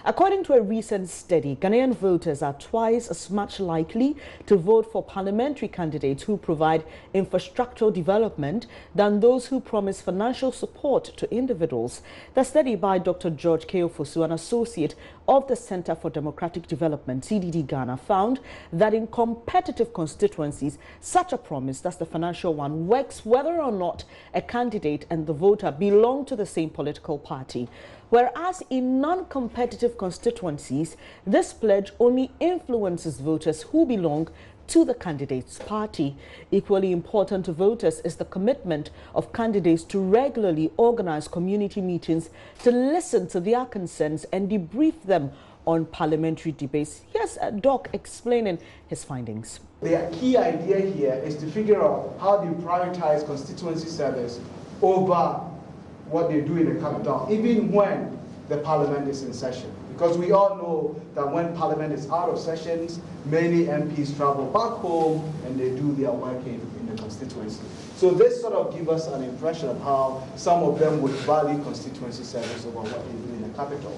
According to a recent study, Ghanaian voters are twice as much likely to vote for parliamentary candidates who provide infrastructural development than those who promise financial support to individuals. The study by Dr. George Keofosu, an associate of the Center for Democratic Development, CDD Ghana, found that in competitive constituencies, such a promise as the financial one works whether or not a candidate and the voter belong to the same political party. Whereas in non-competitive constituencies, this pledge only influences voters who belong to the candidate's party. Equally important to voters is the commitment of candidates to regularly organize community meetings to listen to their concerns and debrief them on parliamentary debates. Here's Doc explaining his findings. The key idea here is to figure out how they prioritize constituency service over what they do in the capital, even when the parliament is in session. Because we all know that when parliament is out of sessions, many MPs travel back home and they do their work in the constituency. So this sort of gives us an impression of how some of them would value constituency service over what they do in the capital.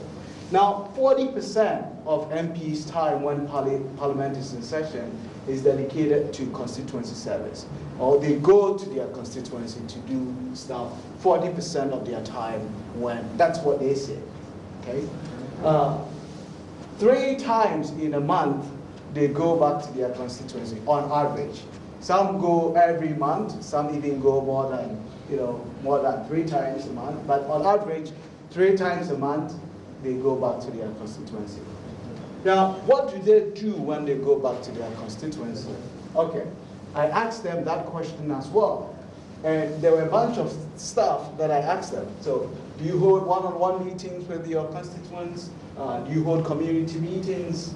Now, 40% of MPs' time when parliament is in session is dedicated to constituency service, or they go to their constituency to do stuff 40% of their time when, that's what they say, okay? 3 times in a month, they go back to their constituency on average. Some go every month, some even go more than 3 times a month, but on average, 3 times a month, they go back to their constituency. Now, what do they do when they go back to their constituency? Okay, I asked them that question as well. And there were a bunch of stuff that I asked them. So, do you hold one-on-one meetings with your constituents? Do you hold community meetings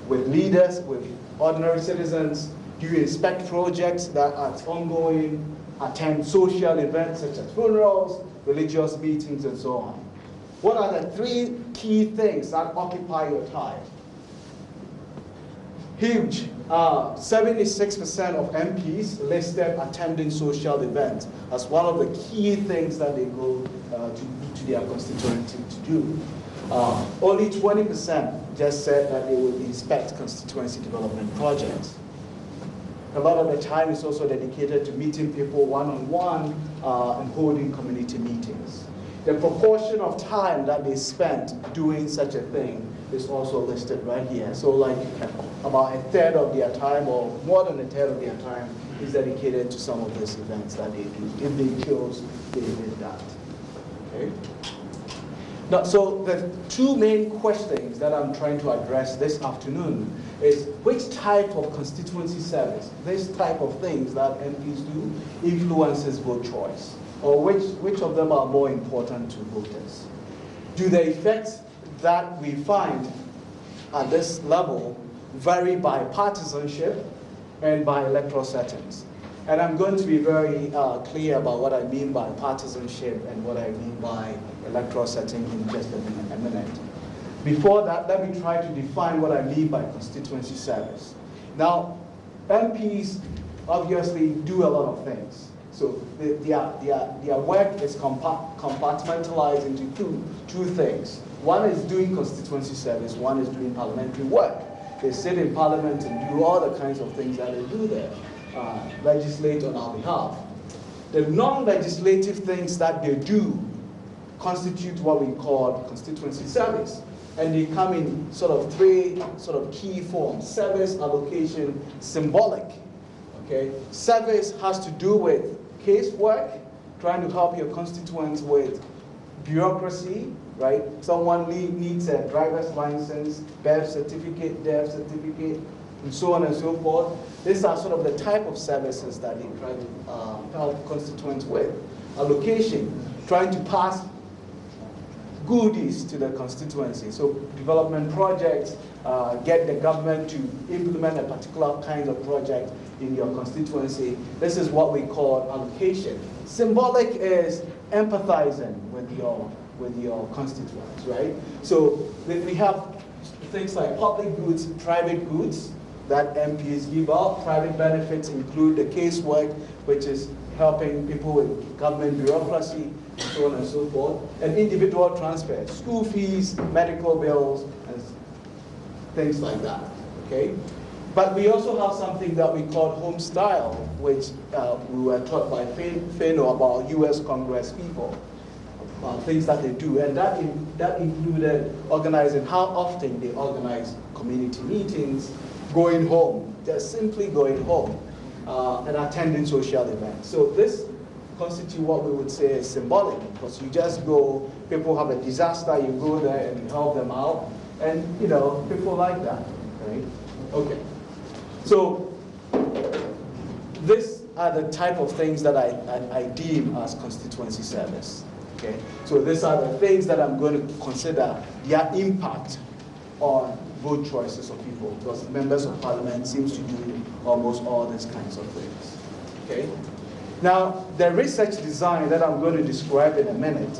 with leaders, with ordinary citizens? Do you inspect projects that are ongoing, attend social events such as funerals, religious meetings, and so on? What are the 3 key things that occupy your time? Huge. 76% of MPs listed attending social events as one of the key things that they go to their constituency to do. Only 20% just said that they would inspect constituency development projects. A lot of the time is also dedicated to meeting people one-on-one and holding community meetings. The proportion of time that they spent doing such a thing is also listed right here. So like about 1/3 of their time, or more than 1/3 of their time, is dedicated to some of these events that they do. If they chose, they did that. Okay? Now, so the 2 main questions that I'm trying to address this afternoon is which type of constituency service, this type of things that MPs do, influences vote choice? Or which of them are more important to voters? Do the effects that we find at this level vary by partisanship and by electoral settings? And I'm going to be very clear about what I mean by partisanship and what I mean by electoral setting in just a minute. Before that, let me try to define what I mean by constituency service. Now, MPs obviously do a lot of things. So their work is compartmentalized into two things. One is doing constituency service, one is doing parliamentary work. They sit in parliament and do all the kinds of things that they do there, legislate on our behalf. The non-legislative things that they do constitute what we call constituency service. And they come in sort of 3 key forms: service, allocation, symbolic. Okay? Service has to do with casework, trying to help your constituents with bureaucracy, right? Someone needs a driver's license, birth certificate, death certificate, and so on and so forth. These are sort of the type of services that they try to help constituents with. Allocation, trying to pass goodies to the constituency. So development projects, get the government to implement a particular kind of project in your constituency. This is what we call allocation. Symbolic is empathizing with your constituents, right? So we have things like public goods, private goods. that MPs give out. Private benefits include the casework, which is helping people with government bureaucracy, so on and so forth, and individual transfers, school fees, medical bills, and things like that, okay? But we also have something that we call home style, which we were taught by Fano about US Congress people, things that they do. And that included organizing how often they organize community meetings, going home, just simply going home, and attending social events. So this constitutes what we would say is symbolic, because you just go, people have a disaster, you go there and you help them out, and you know, people like that, right? Okay. So these are the type of things that I deem as constituency service. Okay? So these are the things that I'm going to consider their impact on vote choices of people, because members of parliament seems to do almost all these kinds of things. Okay? Now, the research design that I'm going to describe in a minute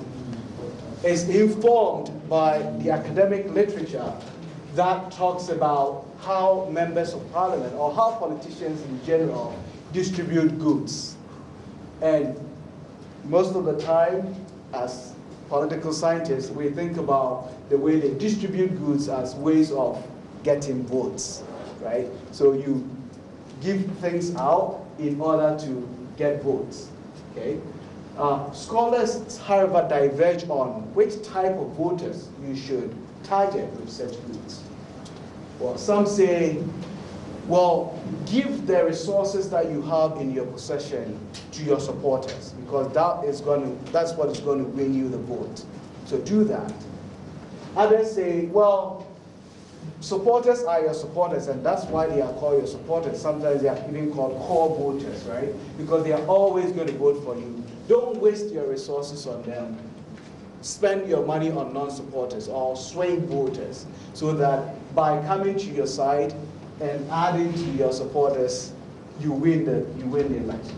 is informed by the academic literature that talks about how members of parliament or how politicians in general distribute goods. And most of the time, as political scientists, we think about the way they distribute goods as ways of getting votes, right? So you give things out in order to get votes, okay? Scholars, however, diverge on which type of voters you should target with such goods. Well, some say, well, give the resources that you have in your possession to your supporters, because that's what is going to win you the vote. So do that. Others say, well, supporters are your supporters, and that's why they are called your supporters. Sometimes they are even called core voters, right? Because they are always going to vote for you. Don't waste your resources on them. Spend your money on non-supporters or swing voters, so that by coming to your side and adding to your supporters, you win the election.